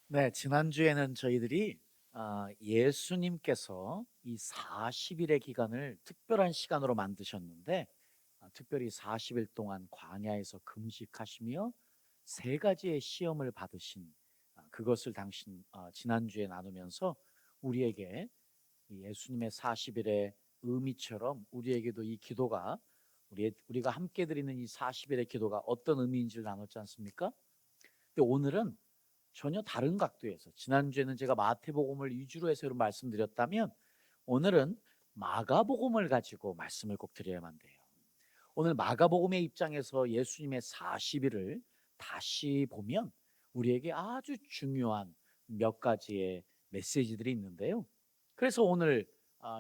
네, 지난주에는 저희들이 예수님께서 이 40일의 기간을 특별한 시간으로 만드셨는데, 특별히 40일 동안 광야에서 금식하시며 세 가지의 시험을 받으신 그것을 지난주에 나누면서 우리에게 이 예수님의 40일의 의미처럼 우리에게도 이 기도가 우리가 함께 드리는 이 40일의 기도가 어떤 의미인지를 나눴지 않습니까? 근데 오늘은 전혀 다른 각도에서, 지난주에는 제가 마태복음을 위주로 해서 말씀드렸다면 오늘은 마가복음을 가지고 말씀을 꼭 드려야만 돼요. 오늘 마가복음의 입장에서 예수님의 40일을 다시 보면 우리에게 아주 중요한 몇 가지의 메시지들이 있는데요. 그래서 오늘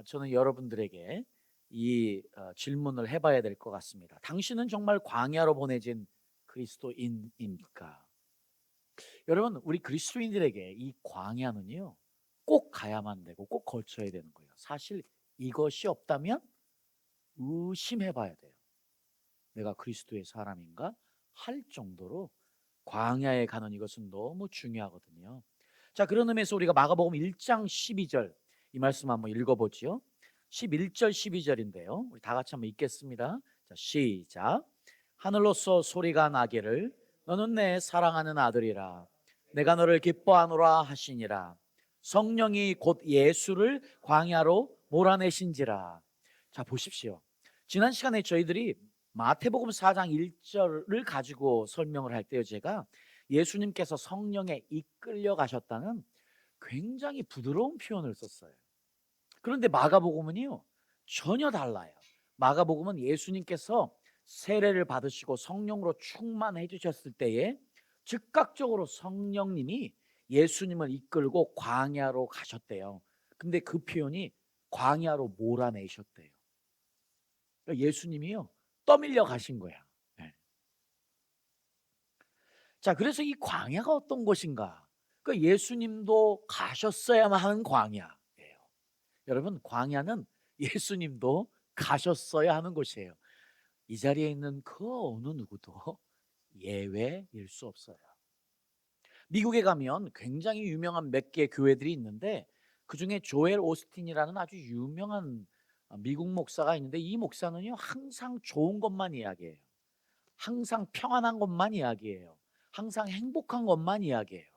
저는 여러분들에게 이 질문을 해봐야 될 것 같습니다. 당신은 정말 광야로 보내진 그리스도인입니까? 여러분, 우리 그리스도인들에게 이 광야는요, 꼭 가야만 되고 꼭 거쳐야 되는 거예요. 사실 이것이 없다면 의심해 봐야 돼요. 내가 그리스도의 사람인가 할 정도로 광야에 가는 이것은 너무 중요하거든요. 자, 그런 의미에서 우리가 마가복음 1장 12절 이 말씀 한번 읽어보죠. 11절 12절인데요. 우리 다 같이 한번 읽겠습니다. 자, 시작. 하늘로서 소리가 나기를 너는 내 사랑하는 아들이라 내가 너를 기뻐하노라 하시니라. 성령이 곧 예수를 광야로 몰아내신지라. 자, 보십시오. 지난 시간에 저희들이 마태복음 4장 1절을 가지고 설명을 할 때요, 제가 예수님께서 성령에 이끌려 가셨다는 굉장히 부드러운 표현을 썼어요. 그런데 마가복음은요, 전혀 달라요. 마가복음은 예수님께서 세례를 받으시고 성령으로 충만해 주셨을 때에 즉각적으로 성령님이 예수님을 이끌고 광야로 가셨대요. 근데 그 표현이 광야로 몰아내셨대요. 그러니까 예수님이요, 떠밀려 가신 거야. 네. 자, 그래서 이 광야가 어떤 곳인가? 그 예수님도 가셨어야만 하는 광야예요. 여러분, 광야는 예수님도 가셨어야 하는 곳이에요. 이 자리에 있는 그 어느 누구도 예외일 수 없어요. 미국에 가면 굉장히 유명한 몇 개의 교회들이 있는데 그중에 조엘 오스틴이라는 아주 유명한 미국 목사가 있는데 이 목사는요, 항상 좋은 것만 이야기해요. 항상 평안한 것만 이야기해요. 항상 행복한 것만 이야기해요.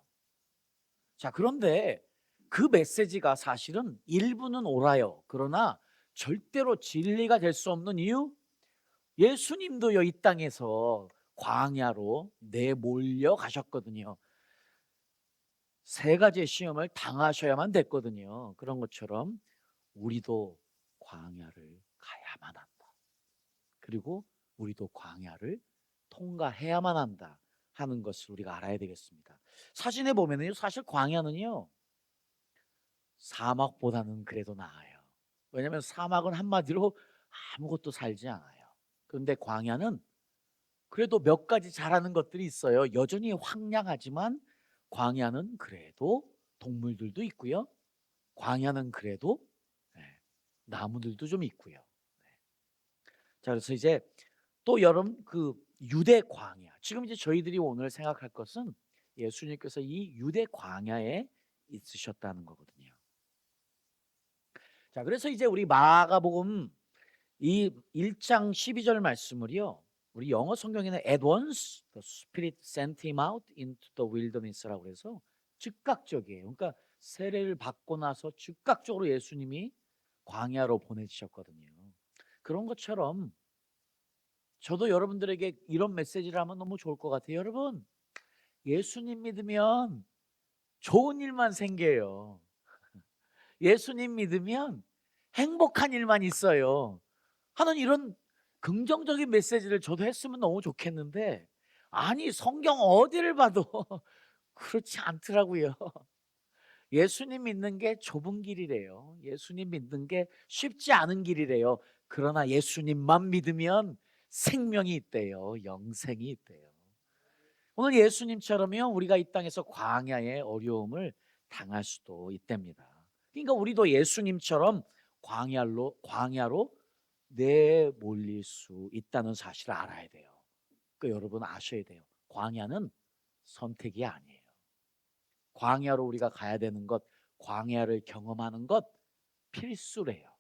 자, 그런데 그 메시지가 사실은 일부는 옳아요. 그러나 절대로 진리가 될 수 없는 이유? 예수님도요, 이 땅에서 광야로 내몰려 가셨거든요. 세 가지의 시험을 당하셔야만 됐거든요. 그런 것처럼 우리도 광야를 가야만 한다. 그리고 우리도 광야를 통과해야만 한다 하는 것을 우리가 알아야 되겠습니다. 사진에 보면은요, 사실 광야는요, 사막보다는 그래도 나아요. 왜냐하면 사막은 한마디로 아무것도 살지 않아요. 그런데 광야는 그래도 몇 가지 잘하는 것들이 있어요. 여전히 황량하지만 광야는 그래도 동물들도 있고요. 광야는 그래도 네, 나무들도 좀 있고요. 네. 자, 그래서 이제 또 여러분, 그 유대 광야, 지금 이제 저희들이 오늘 생각할 것은 예수님께서 이 유대 광야에 있으셨다는 거거든요. 자, 그래서 이제 우리 마가복음 이 1장 12절 말씀을요, 우리 영어 성경에는 at once the spirit sent him out into the wilderness라고 해서 즉각적이에요. 그러니까 세례를 받고 나서 즉각적으로 예수님이 광야로 보내지셨거든요. 그런 것처럼 저도 여러분들에게 이런 메시지를 하면 너무 좋을 것 같아요. 여러분, 예수님 믿으면 좋은 일만 생겨요. 예수님 믿으면 행복한 일만 있어요 하는 이런 긍정적인 메시지를 저도 했으면 너무 좋겠는데, 아니 성경 어디를 봐도 그렇지 않더라고요. 예수님 믿는 게 좁은 길이래요. 예수님 믿는 게 쉽지 않은 길이래요. 그러나 예수님만 믿으면 생명이 있대요. 영생이 있대요. 오늘 예수님처럼요, 우리가 이 땅에서 광야의 어려움을 당할 수도 있답니다. 그러니까 우리도 예수님처럼 광야로 내몰릴 수 있다는 사실을 알아야 돼요. 그 여러분 아셔야 돼요. 광야는 선택이 아니에요. 광야로 우리가 가야 되는 것, 광야를 경험하는 것 필수래요.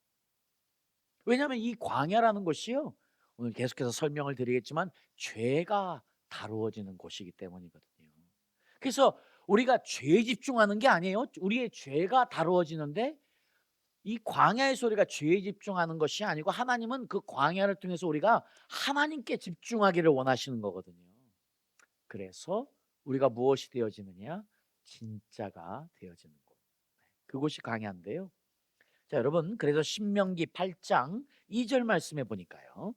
왜냐하면 이 광야라는 곳이요, 오늘 계속해서 설명을 드리겠지만 죄가 다루어지는 곳이기 때문이거든요. 그래서 우리가 죄에 집중하는 게 아니에요. 우리의 죄가 다루어지는데, 이 광야에서 우리가 죄에 집중하는 것이 아니고 하나님은 그 광야를 통해서 우리가 하나님께 집중하기를 원하시는 거거든요. 그래서 우리가 무엇이 되어지느냐? 진짜가 되어지는 곳. 그곳이 광야인데요. 자, 여러분, 그래서 신명기 8장 2절 말씀해 보니까요,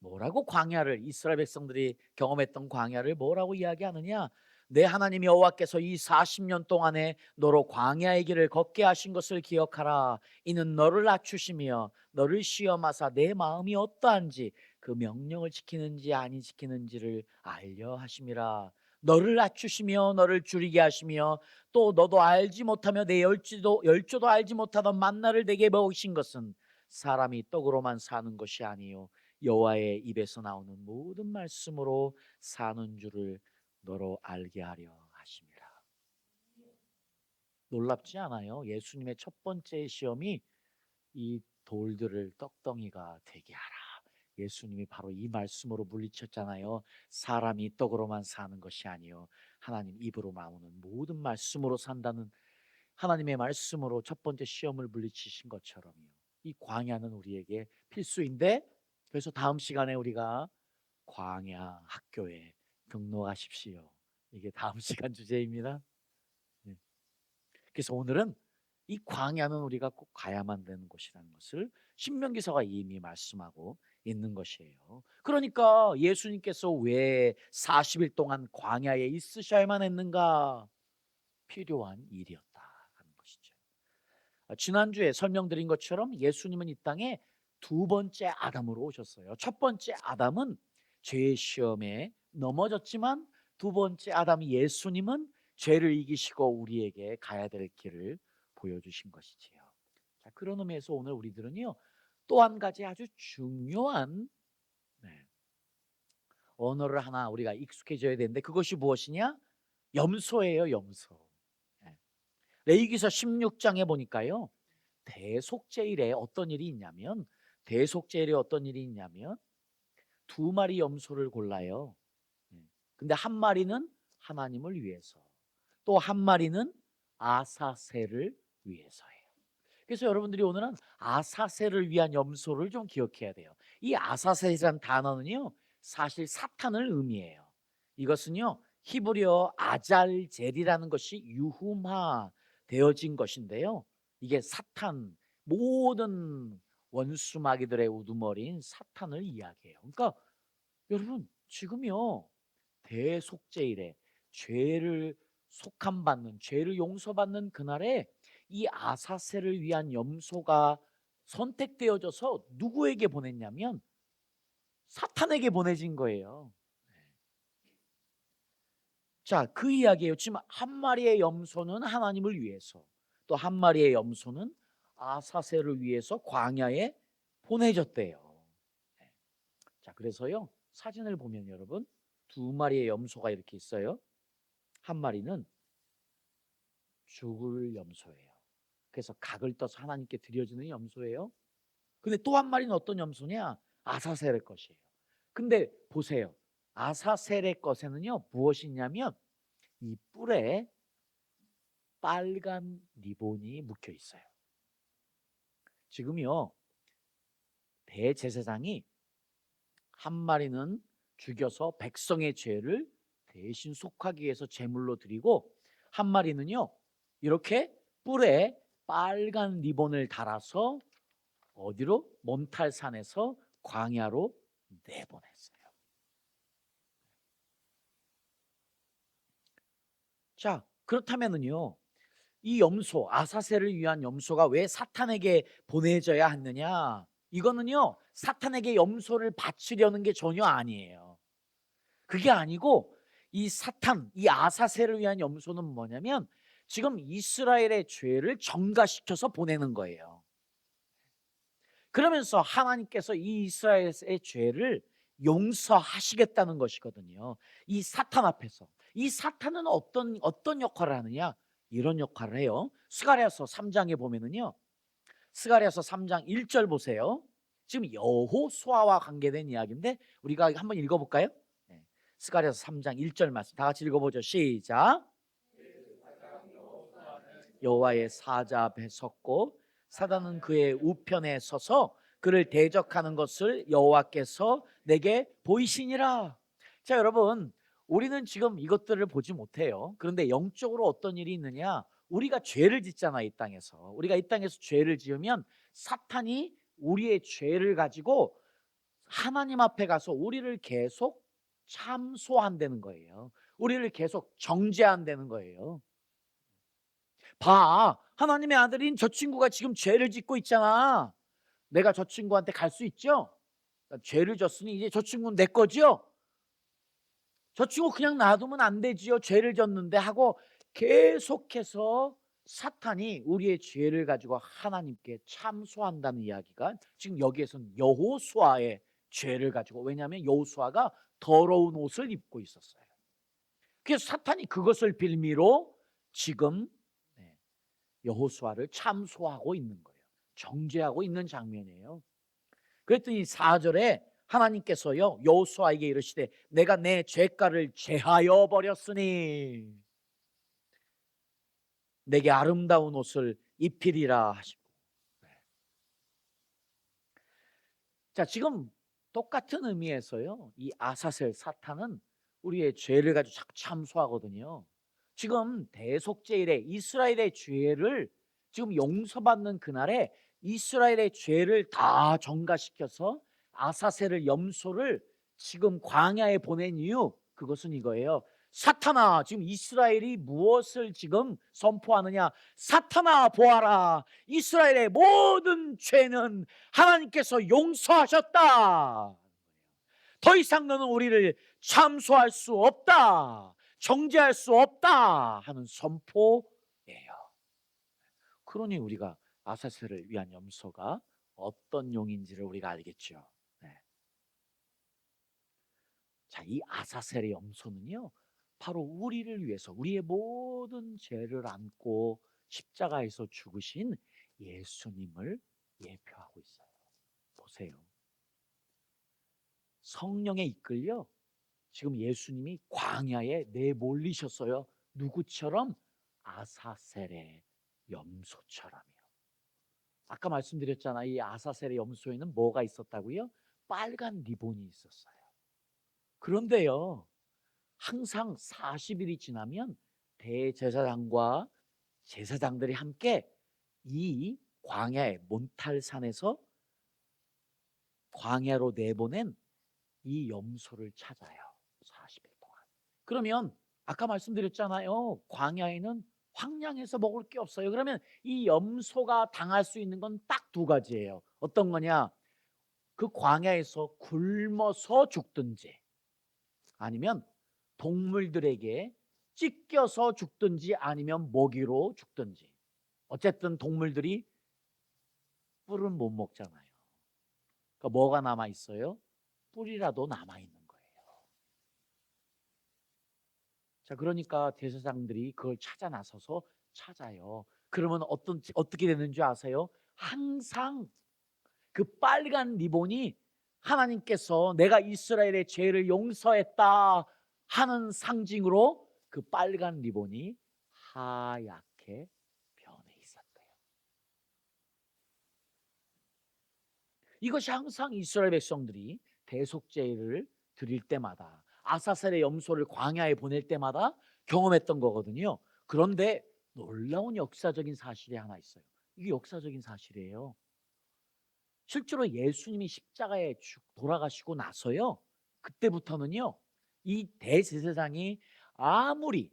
뭐라고 광야를, 이스라엘 백성들이 경험했던 광야를 뭐라고 이야기하느냐? 내 하나님 여호와께서 이 40년 동안에 너로 광야의 길을 걷게 하신 것을 기억하라. 이는 너를 낮추시며 너를 시험하사 내 마음이 어떠한지 그 명령을 지키는지 아니 지키는지를 알려 하심이라. 너를 낮추시며 너를 줄이게 하시며 또 너도 알지 못하며 내 열조도 알지 못하던 만나를 내게 먹이신 것은 사람이 떡으로만 사는 것이 아니요 여호와의 입에서 나오는 모든 말씀으로 사는 줄을 너로 알게 하려 하심이라. 놀랍지 않아요? 예수님의 첫 번째 시험이 이 돌들을 떡덩이가 되게 하라. 예수님이 바로 이 말씀으로 물리쳤잖아요. 사람이 떡으로만 사는 것이 아니요 하나님 입으로 나오는 모든 말씀으로 산다는 하나님의 말씀으로 첫 번째 시험을 물리치신 것처럼요, 이 광야는 우리에게 필수인데, 그래서 다음 시간에 우리가 광야 학교에 등록하십시오, 이게 다음 시간 주제입니다. 네. 그래서 오늘은 이 광야는 우리가 꼭 가야만 되는 곳이라는 것을 신명기서가 이미 말씀하고 있는 것이에요. 그러니까 예수님께서 왜 40일 동안 광야에 있으셔야만 했는가? 필요한 일이었다 하는 것이죠. 지난주에 설명드린 것처럼 예수님은 이 땅에 두 번째 아담으로 오셨어요. 첫 번째 아담은 죄의 시험에 넘어졌지만, 두 번째 아담 예수님은 죄를 이기시고 우리에게 가야 될 길을 보여주신 것이지요. 자, 그런 의미에서 오늘 우리들은요, 또 한 가지 아주 중요한 언어를 하나 우리가 익숙해져야 되는데, 그것이 무엇이냐? 염소예요, 염소. 레위기서 16장에 보니까요, 대속제일에 어떤 일이 있냐면, 대속제일에 어떤 일이 있냐면 두 마리 염소를 골라요. 근데 한 마리는 하나님을 위해서, 또 한 마리는 아사셀을 위해서예요. 그래서 여러분들이 오늘은 아사셀을 위한 염소를 좀 기억해야 돼요. 이 아사셀이라는 단어는요, 사실 사탄을 의미해요. 이것은요, 히브리어 아잘젤이라는 것이 유흠화 되어진 것인데요, 이게 사탄, 모든 원수 마귀들의 우두머리인 사탄을 이야기해요. 그러니까 여러분, 지금요, 대속죄일에 죄를 속함받는, 죄를 용서받는 그날에 이 아사셀을 위한 염소가 선택되어져서 누구에게 보냈냐면 사탄에게 보내진 거예요. 자, 그 이야기예요. 지금 한 마리의 염소는 하나님을 위해서, 또 한 마리의 염소는 아사셀을 위해서 광야에 보내졌대요. 자, 그래서요, 사진을 보면 여러분, 두 마리의 염소가 이렇게 있어요. 한 마리는 죽을 염소예요. 그래서 각을 떠서 하나님께 드려지는 염소예요. 근데 또 한 마리는 어떤 염소냐? 아사셀의 것이에요. 근데 보세요, 아사셀의 것에는요 무엇이 있냐면 이 뿔에 빨간 리본이 묶여 있어요. 지금요, 대제사장이 한 마리는 죽여서 백성의 죄를 대신 속하기 위해서 제물로 드리고, 한 마리는요 이렇게 뿔에 빨간 리본을 달아서 어디로? 몬탈산에서 광야로 내보냈어요. 자, 그렇다면은요, 이 염소, 아사셀을 위한 염소가 왜 사탄에게 보내져야 했느냐? 이거는요, 사탄에게 염소를 바치려는 게 전혀 아니에요. 그게 아니고, 이 사탄, 이 아사셀을 위한 염소는 뭐냐면 지금 이스라엘의 죄를 전가시켜서 보내는 거예요. 그러면서 하나님께서 이 이스라엘의 죄를 용서하시겠다는 것이거든요. 이 사탄 앞에서. 이 사탄은 어떤 역할을 하느냐? 이런 역할을 해요. 스가랴서 3장에 보면은요. 스가랴서 3장 1절 보세요. 지금 여호수아와 관계된 이야기인데 우리가 한번 읽어볼까요? 네. 스가랴서 3장 1절 말씀 다 같이 읽어보죠. 시작. 여호와의 사자 앞에 섰고 사단은 그의 우편에 서서 그를 대적하는 것을 여호와께서 내게 보이시니라. 자, 여러분, 우리는 지금 이것들을 보지 못해요. 그런데 영적으로 어떤 일이 있느냐? 우리가 죄를 짓잖아, 이 땅에서. 우리가 이 땅에서 죄를 지으면 사탄이 우리의 죄를 가지고 하나님 앞에 가서 우리를 계속 참소한다는 거예요. 우리를 계속 정죄한다는 거예요. 봐, 하나님의 아들인 저 친구가 지금 죄를 짓고 있잖아. 내가 저 친구한테 갈 수 있죠? 죄를 졌으니 이제 저 친구는 내 거죠? 저 친구 그냥 놔두면 안 되지요. 죄를 졌는데 하고 계속해서 사탄이 우리의 죄를 가지고 하나님께 참소한다는 이야기가 지금 여기에서는 여호수아의 죄를 가지고, 왜냐하면 여호수아가 더러운 옷을 입고 있었어요. 그래서 사탄이 그것을 빌미로 지금 여호수아를 참소하고 있는 거예요. 정죄하고 있는 장면이에요. 그랬더니 4절에 하나님께서요 여호수아에게 이르시되 내가 내 죄가를 제하여 버렸으니 내게 아름다운 옷을 입히리라 하시고. 자, 지금 똑같은 의미에서요 이 아사셀 사탄은 우리의 죄를 가지고 자꾸 참소하거든요. 지금 대속죄일에 이스라엘의 죄를 지금 용서받는 그날에 이스라엘의 죄를 다 정가시켜서 아사셀을 염소를 지금 광야에 보낸 이유, 그것은 이거예요. 사탄아, 지금 이스라엘이 무엇을 지금 선포하느냐? 사탄아, 보아라, 이스라엘의 모든 죄는 하나님께서 용서하셨다. 더 이상 너는 우리를 참소할 수 없다, 정죄할 수 없다 하는 선포예요. 그러니 우리가 아사셀을 위한 염소가 어떤 용인지를 우리가 알겠죠. 네. 자, 이 아사셀의 염소는요 바로 우리를 위해서 우리의 모든 죄를 안고 십자가에서 죽으신 예수님을 예표하고 있어요. 보세요. 성령에 이끌려 지금 예수님이 광야에 내몰리셨어요. 누구처럼? 아사셀의 염소처럼요. 아까 말씀드렸잖아요. 이 아사셀의 염소에는 뭐가 있었다고요? 빨간 리본이 있었어요. 그런데요, 항상 40일이 지나면 대제사장과 제사장들이 함께 이 광야의 몬탈산에서 광야로 내보낸 이 염소를 찾아요. 40일 동안. 그러면 아까 말씀드렸잖아요. 광야에는 황량해서 먹을 게 없어요. 그러면 이 염소가 당할 수 있는 건 딱 두 가지예요. 어떤 거냐? 그 광야에서 굶어서 죽든지 아니면 동물들에게 찢겨서 죽든지 아니면 먹이로 죽든지. 어쨌든 동물들이 뿔은 못 먹잖아요. 그러니까 뭐가 남아 있어요? 뿔이라도 남아 있는 거예요. 자, 그러니까 대제사장들이 그걸 찾아 나서서 찾아요. 그러면 어떻게 되는 줄 아세요? 항상 그 빨간 리본이 하나님께서 내가 이스라엘의 죄를 용서했다 하는 상징으로 그 빨간 리본이 하얗게 변해 있었대요. 이것이 항상 이스라엘 백성들이 대속죄를 드릴 때마다 아사셀의 염소를 광야에 보낼 때마다 경험했던 거거든요. 그런데 놀라운 역사적인 사실이 하나 있어요. 이게 역사적인 사실이에요. 실제로 예수님이 십자가에 돌아가시고 나서요, 그때부터는요 이 대제사장이 아무리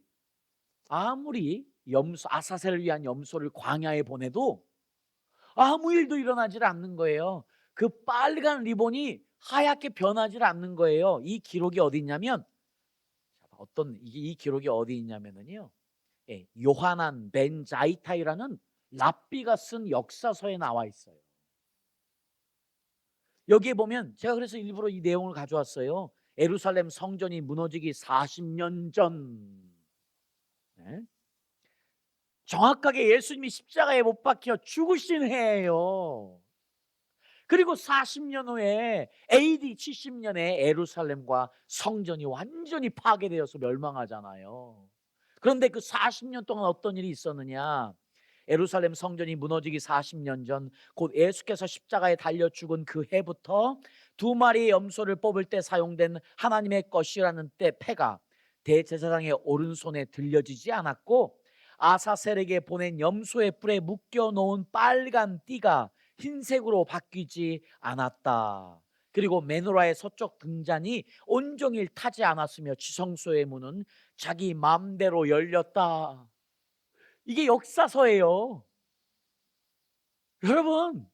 아사셀을 위한 염소를 광야에 보내도 아무 일도 일어나질 않는 거예요. 그 빨간 리본이 하얗게 변하질 않는 거예요. 이 기록이 어디 있냐면, 이 기록이 어디 있냐면은요, 요하난 벤 자이타이라는 랍비가 쓴 역사서에 나와 있어요. 여기에 보면 제가 그래서 일부러 이 내용을 가져왔어요. 예루살렘 성전이 무너지기 40년 전, 네? 정확하게 예수님이 십자가에 못 박혀 죽으신 해예요. 그리고 40년 후에 AD 70년에 예루살렘과 성전이 완전히 파괴되어서 멸망하잖아요. 그런데 그 40년 동안 어떤 일이 있었느냐? 예루살렘 성전이 무너지기 40년 전, 곧 예수께서 십자가에 달려 죽은 그 해부터 두 마리의 염소를 뽑을 때 사용된 하나님의 것이라는 때 패가 대제사장의 오른손에 들려지지 않았고, 아사셀에게 보낸 염소의 뿔에 묶여 놓은 빨간 띠가 흰색으로 바뀌지 않았다. 그리고 메노라의 서쪽 등잔이 온종일 타지 않았으며 지성소의 문은 자기 마음대로 열렸다. 이게 역사서예요. 여러분,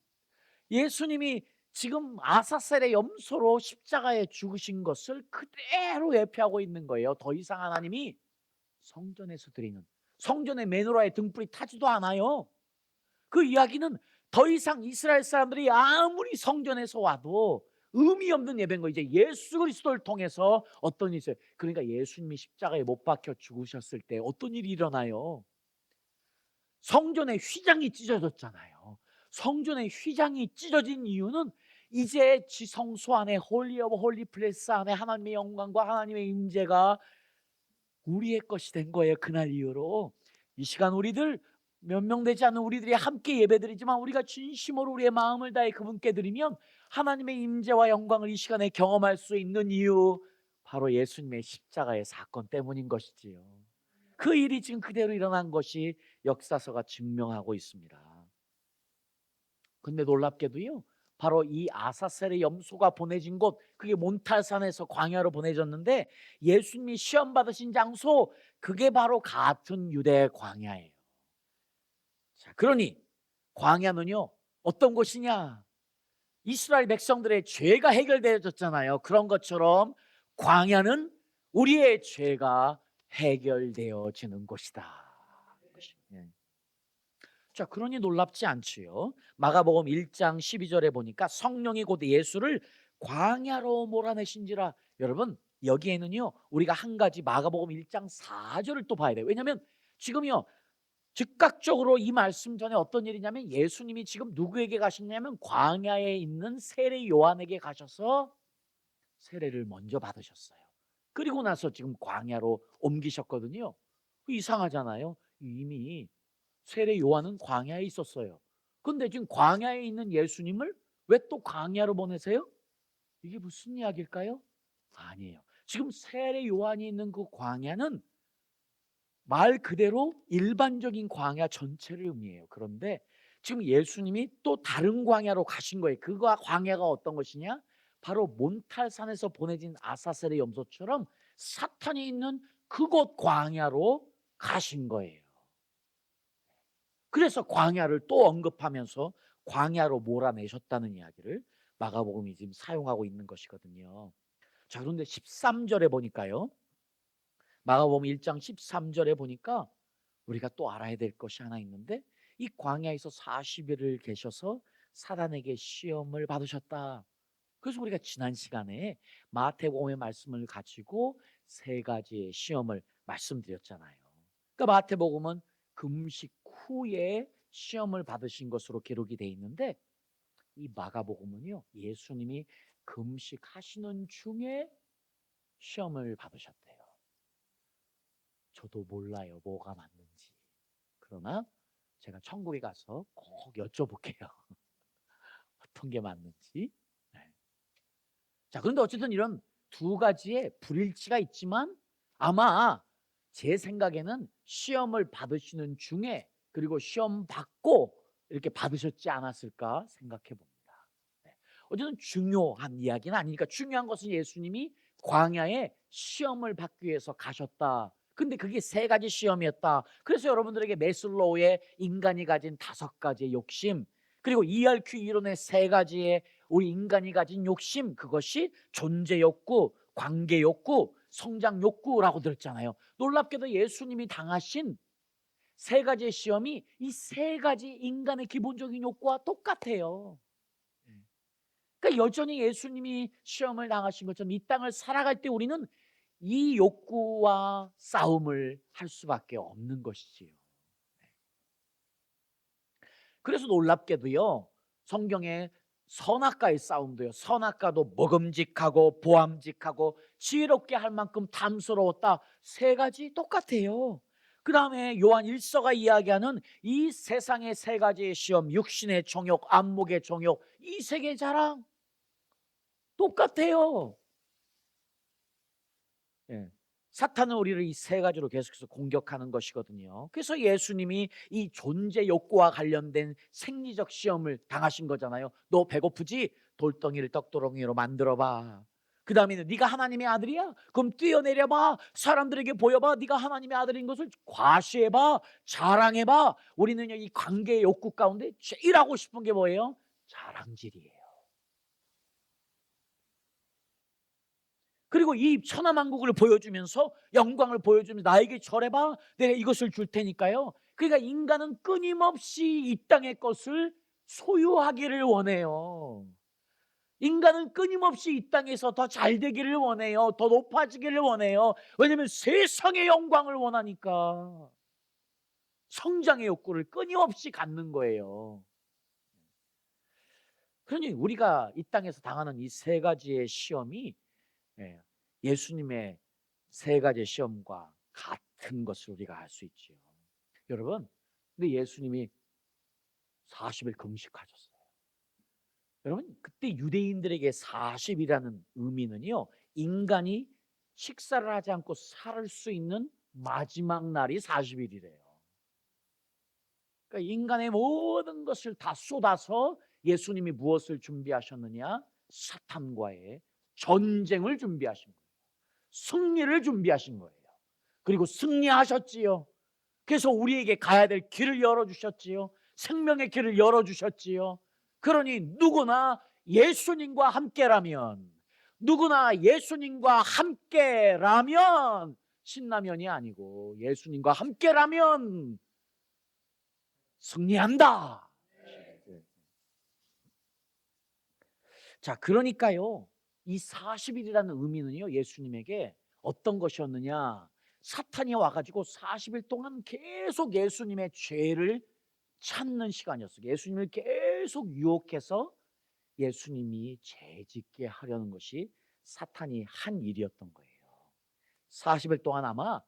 예수님이 지금 아사셀의 염소로 십자가에 죽으신 것을 그대로 예표하고 있는 거예요. 더 이상 하나님이 성전에서 드리는, 성전의 메노라의 등불이 타지도 않아요. 그 이야기는 더 이상 이스라엘 사람들이 아무리 성전에서 와도 의미 없는 예배인 거예요. 이제 예수 그리스도를 통해서 어떤 일이 있어요. 그러니까 예수님이 십자가에 못 박혀 죽으셨을 때 어떤 일이 일어나요? 성전의 휘장이 찢어졌잖아요. 성전의 휘장이 찢어진 이유는 이제 지성소 안에 홀리 오브 홀리 플레이스 안에 하나님의 영광과 하나님의 임재가 우리의 것이 된 거예요. 그날 이후로 이 시간 우리들 몇 명 되지 않는 우리들이 함께 예배드리지만 우리가 진심으로 우리의 마음을 다해 그분께 드리면 하나님의 임재와 영광을 이 시간에 경험할 수 있는 이유, 바로 예수님의 십자가의 사건 때문인 것이지요. 그 일이 지금 그대로 일어난 것이 역사서가 증명하고 있습니다. 근데 놀랍게도요, 바로 이 아사셀의 염소가 보내진 곳, 그게 몬탈산에서 광야로 보내졌는데 예수님이 시험 받으신 장소, 그게 바로 같은 유대 광야예요. 자, 그러니 광야는요 어떤 곳이냐? 이스라엘 백성들의 죄가 해결되어졌잖아요. 그런 것처럼 광야는 우리의 죄가 해결되어지는 곳이다. 예. 자, 그러니 놀랍지 않지요. 마가복음 1장 12절에 보니까 성령이 곧 예수를 광야로 몰아내신지라. 여러분, 여기에는요 우리가 한 가지 마가복음 1장 4절을 또 봐야 돼요. 왜냐하면 지금요 즉각적으로 이 말씀 전에 어떤 일이냐면 예수님이 지금 누구에게 가셨냐면 광야에 있는 세례 요한에게 가셔서 세례를 먼저 받으셨어요. 그리고 나서 지금 광야로 옮기셨거든요. 이상하잖아요. 이미 세례 요한은 광야에 있었어요. 근데 지금 광야에 있는 예수님을 왜 또 광야로 보내세요? 이게 무슨 이야기일까요? 아니에요. 지금 세례 요한이 있는 그 광야는 말 그대로 일반적인 광야 전체를 의미해요. 그런데 지금 예수님이 또 다른 광야로 가신 거예요. 그 광야가 어떤 것이냐? 바로 몬탈산에서 보내진 아사셀의 염소처럼 사탄이 있는 그곳 광야로 가신 거예요. 그래서 광야를 또 언급하면서 광야로 몰아내셨다는 이야기를 마가복음이 지금 사용하고 있는 것이거든요. 자, 그런데 13절에 보니까요, 마가복음 1장 13절에 보니까 우리가 또 알아야 될 것이 하나 있는데, 이 광야에서 40일을 계셔서 사단에게 시험을 받으셨다. 그래서 우리가 지난 시간에 마태복음의 말씀을 가지고 세 가지의 시험을 말씀드렸잖아요. 그러니까 마태복음은 금식 후에 시험을 받으신 것으로 기록이 돼 있는데, 이 마가복음은요 예수님이 금식하시는 중에 시험을 받으셨대요. 저도 몰라요 뭐가 맞는지. 그러나 제가 천국에 가서 꼭 여쭤볼게요. 어떤 게 맞는지. 네. 자, 그런데 어쨌든 이런 두 가지의 불일치가 있지만 아마 제 생각에는 시험을 받으시는 중에, 그리고 시험 받고 이렇게 받으셨지 않았을까 생각해 봅니다. 네. 어쨌든 중요한 이야기는 아니니까, 중요한 것은 예수님이 광야에 시험을 받기 위해서 가셨다. 근데 그게 세 가지 시험이었다. 그래서 여러분들에게 메슬로우의 인간이 가진 5가지의 욕심, 그리고 ERQ 이론의 3가지의 우리 인간이 가진 욕심, 그것이 존재 욕구, 관계 욕구, 성장 욕구라고 들었잖아요. 놀랍게도 예수님이 당하신 3가지의 시험이 이 3가지 인간의 기본적인 욕구와 똑같아요. 그러니까 여전히 예수님이 시험을 당하신 것처럼 이 땅을 살아갈 때 우리는 이 욕구와 싸움을 할 수밖에 없는 것이지요. 그래서 놀랍게도요, 성경에 선악과의 싸움도요, 선악과도 먹음직하고 보암직하고 지혜롭게 할 만큼 탐스러웠다, 세 가지 똑같아요. 그 다음에 요한 1서가 이야기하는 이 세상의 세 가지의 시험, 육신의 정욕, 안목의 정욕, 이 세계 자랑 똑같아요. 예. 사탄은 우리를 이 세 가지로 계속해서 공격하는 것이거든요. 그래서 예수님이 이 존재 욕구와 관련된 생리적 시험을 당하신 거잖아요. 너 배고프지? 돌덩이를 떡도롱이로 만들어봐. 그 다음에는 네가 하나님의 아들이야? 그럼 뛰어내려봐. 사람들에게 보여봐. 네가 하나님의 아들인 것을 과시해봐. 자랑해봐. 우리는 이 관계의 욕구 가운데 제일 하고 싶은 게 뭐예요? 자랑질이에요. 그리고 이 천하만국을 보여주면서, 영광을 보여주면서 나에게 절해봐, 내가 이것을 줄 테니까요. 그러니까 인간은 끊임없이 이 땅의 것을 소유하기를 원해요. 인간은 끊임없이 이 땅에서 더 잘 되기를 원해요. 더 높아지기를 원해요. 왜냐하면 세상의 영광을 원하니까. 성장의 욕구를 끊임없이 갖는 거예요. 그러니 우리가 이 땅에서 당하는 이 세 가지의 시험이, 예, 예수님의 세 가지 시험과 같은 것을 우리가 알 수 있지요. 여러분, 근데 예수님이 40일 금식하셨어요. 여러분, 그때 유대인들에게 40이라는 의미는요, 인간이 식사를 하지 않고 살 수 있는 마지막 날이 40일이래요. 그러니까 인간의 모든 것을 다 쏟아서 예수님이 무엇을 준비하셨느냐? 사탄과의 전쟁을 준비하신 거예요. 승리를 준비하신 거예요. 그리고 승리하셨지요. 그래서 우리에게 가야 될 길을 열어주셨지요. 생명의 길을 열어주셨지요. 그러니 누구나 예수님과 함께라면, 누구나 예수님과 함께라면, 신라면이 아니고 예수님과 함께라면 승리한다. 자, 그러니까요, 이 40일이라는 의미는요, 예수님에게 어떤 것이었느냐? 사탄이 와가지고 40일 동안 계속 예수님의 죄를 찾는 시간이었어요. 예수님을 계속 유혹해서 예수님이 죄짓게 하려는 것이 사탄이 한 일이었던 거예요. 40일 동안 아마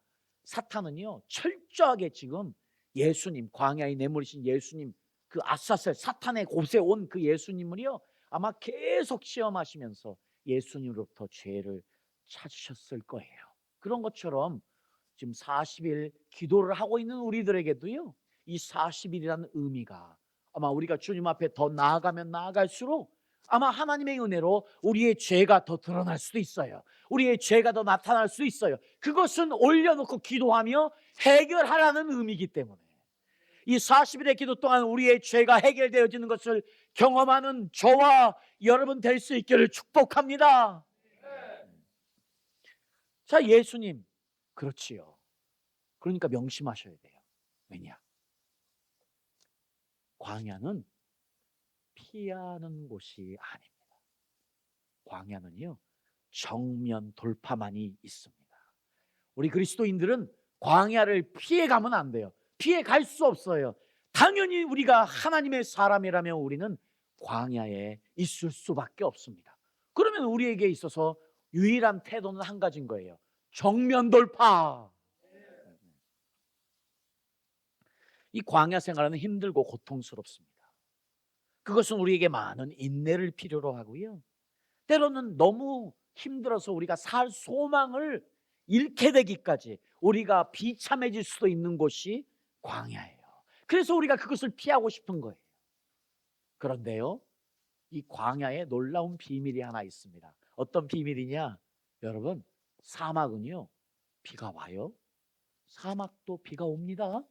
사탄은요, 철저하게 지금 예수님, 광야에 내몰리신 예수님, 그 아사셀, 사탄의 곳에 온 그 예수님을요, 아마 계속 시험하시면서 예수님으로부터 죄를 찾으셨을 거예요. 그런 것처럼 지금 40일 기도를 하고 있는 우리들에게도요, 이 40일이라는 의미가 아마 우리가 주님 앞에 더 나아가면 나아갈수록 아마 하나님의 은혜로 우리의 죄가 더 드러날 수도 있어요. 우리의 죄가 더 나타날 수 있어요. 그것은 올려놓고 기도하며 해결하라는 의미이기 때문에 이 40일의 기도 동안 우리의 죄가 해결되어지는 것을 경험하는 저와 여러분 될 수 있기를 축복합니다. 자, 예수님, 그렇지요. 그러니까 명심하셔야 돼요. 왜냐? 광야는 피하는 곳이 아닙니다. 광야는요, 정면 돌파만이 있습니다. 우리 그리스도인들은 광야를 피해가면 안 돼요. 피해갈 수 없어요. 당연히 우리가 하나님의 사람이라면 우리는 광야에 있을 수밖에 없습니다. 그러면 우리에게 있어서 유일한 태도는 한 가지인 거예요. 정면 돌파. 이 광야 생활은 힘들고 고통스럽습니다. 그것은 우리에게 많은 인내를 필요로 하고요, 때로는 너무 힘들어서 우리가 살 소망을 잃게 되기까지 우리가 비참해질 수도 있는 곳이 광야예요. 그래서 우리가 그것을 피하고 싶은 거예요. 그런데요, 이 광야에 놀라운 비밀이 하나 있습니다. 어떤 비밀이냐? 여러분, 사막은요, 비가 와요. 사막도 비가 옵니다.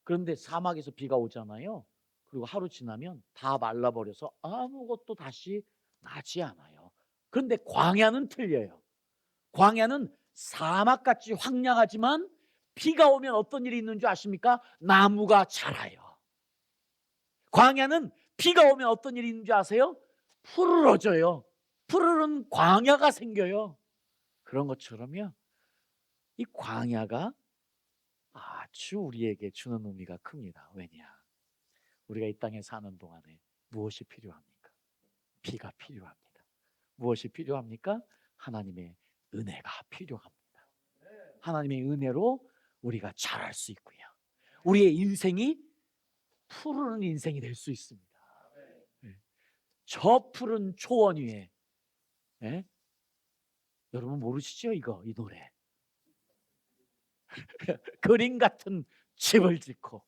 그런데 사막에서 비가 오잖아요. 그리고 하루 지나면 다 말라버려서 아무것도 다시 나지 않아요. 그런데 광야는 틀려요. 광야는 사막같이 황량하지만 비가 오면 어떤 일이 있는 줄 아십니까? 나무가 자라요. 광야는 비가 오면 어떤 일이 있는 줄 아세요? 푸르러져요. 푸르른 광야가 생겨요. 그런 것처럼요, 이 광야가 아주 우리에게 주는 의미가 큽니다. 왜냐? 우리가 이 땅에 사는 동안에 무엇이 필요합니까? 비가 필요합니다. 무엇이 필요합니까? 하나님의 은혜가 필요합니다. 하나님의 은혜로 우리가 자랄 수 있고요, 우리의 인생이 푸르른 인생이 될 수 있습니다. 네. 저 푸른 초원 위에, 네? 여러분 모르시죠? 이 노래. 그림 같은 집을 짓고,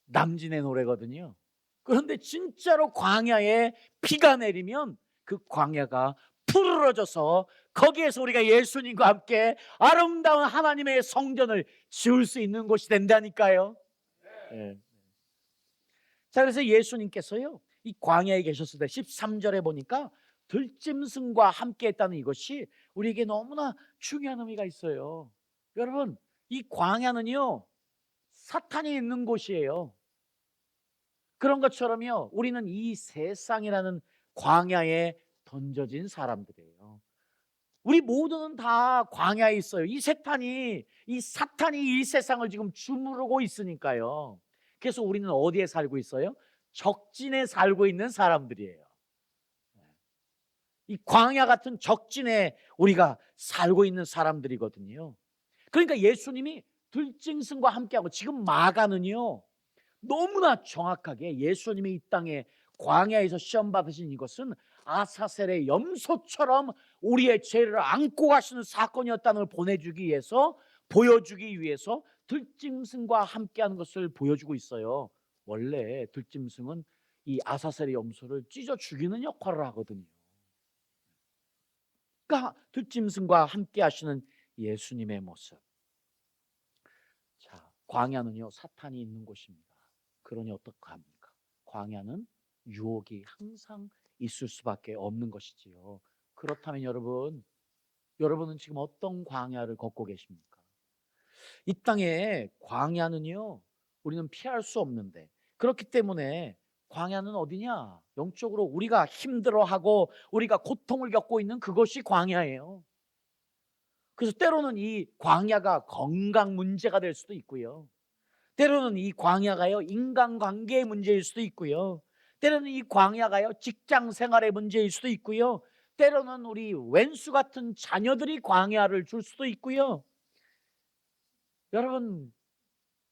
남진의 노래거든요. 그런데 진짜로 광야에 비가 내리면 그 광야가 푸르러져서 거기에서 우리가 예수님과 함께 아름다운 하나님의 성전을 지을 수 있는 곳이 된다니까요. 네. 자, 그래서 예수님께서요, 이 광야에 계셨을 때 13절에 보니까 들짐승과 함께 했다는 이것이 우리에게 너무나 중요한 의미가 있어요. 여러분, 이 광야는요, 사탄이 있는 곳이에요. 그런 것처럼요, 우리는 이 세상이라는 광야에 던져진 사람들이에요. 우리 모두는 다 광야에 있어요. 이 사탄이 이 세상을 지금 주무르고 있으니까요. 그래서 우리는 어디에 살고 있어요? 적진에 살고 있는 사람들이에요. 이 광야 같은 적진에 우리가 살고 있는 사람들이거든요. 그러니까 예수님이 들짐승과 함께하고, 지금 마가는요, 너무나 정확하게 예수님이 이 땅에 광야에서 시험 받으신 이것은 아사셀의 염소처럼 우리의 죄를 안고 가시는 사건이었다는 걸 보여주기 위해서 들짐승과 함께하는 것을 보여주고 있어요. 원래 들짐승은 이 아사셀의 염소를 찢어 죽이는 역할을 하거든요. 그러니까 들짐승과 함께 하시는 예수님의 모습. 자, 광야는요, 사탄이 있는 곳입니다. 그러니 어떡합니까? 광야는 유혹이 항상 있을 수밖에 없는 것이지요. 그렇다면 여러분은 지금 어떤 광야를 걷고 계십니까? 이 땅에 광야는요, 우리는 피할 수 없는데, 그렇기 때문에 광야는 어디냐? 영적으로 우리가 힘들어하고 우리가 고통을 겪고 있는 그것이 광야예요. 그래서 때로는 이 광야가 건강 문제가 될 수도 있고요, 때로는 이 광야가요, 인간관계의 문제일 수도 있고요, 때로는 이 광야가요, 직장 생활의 문제일 수도 있고요, 때로는 우리 왼수 같은 자녀들이 광야를 줄 수도 있고요. 여러분,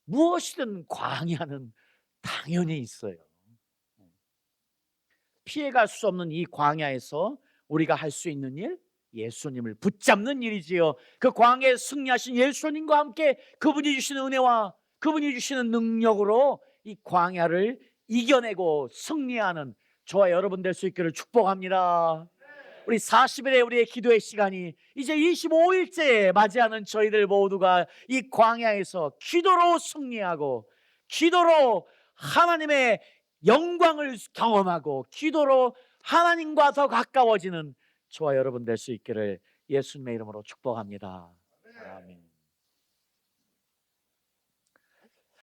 무엇이든 광야는 당연히 있어요. 피해갈 수 없는 이 광야에서 우리가 할 수 있는 일, 예수님을 붙잡는 일이지요. 그 광야에 승리하신 예수님과 함께 그분이 주시는 은혜와 그분이 주시는 능력으로 이 광야를 이겨내고 승리하는 저와 여러분 될 수 있기를 축복합니다. 우리 40일의 우리의 기도의 시간이 이제 25일째에 맞이하는 저희들 모두가 이 광야에서 기도로 승리하고, 기도로 하나님의 영광을 경험하고, 기도로 하나님과 더 가까워지는 저와 여러분 될 수 있기를 예수님의 이름으로 축복합니다. 아멘.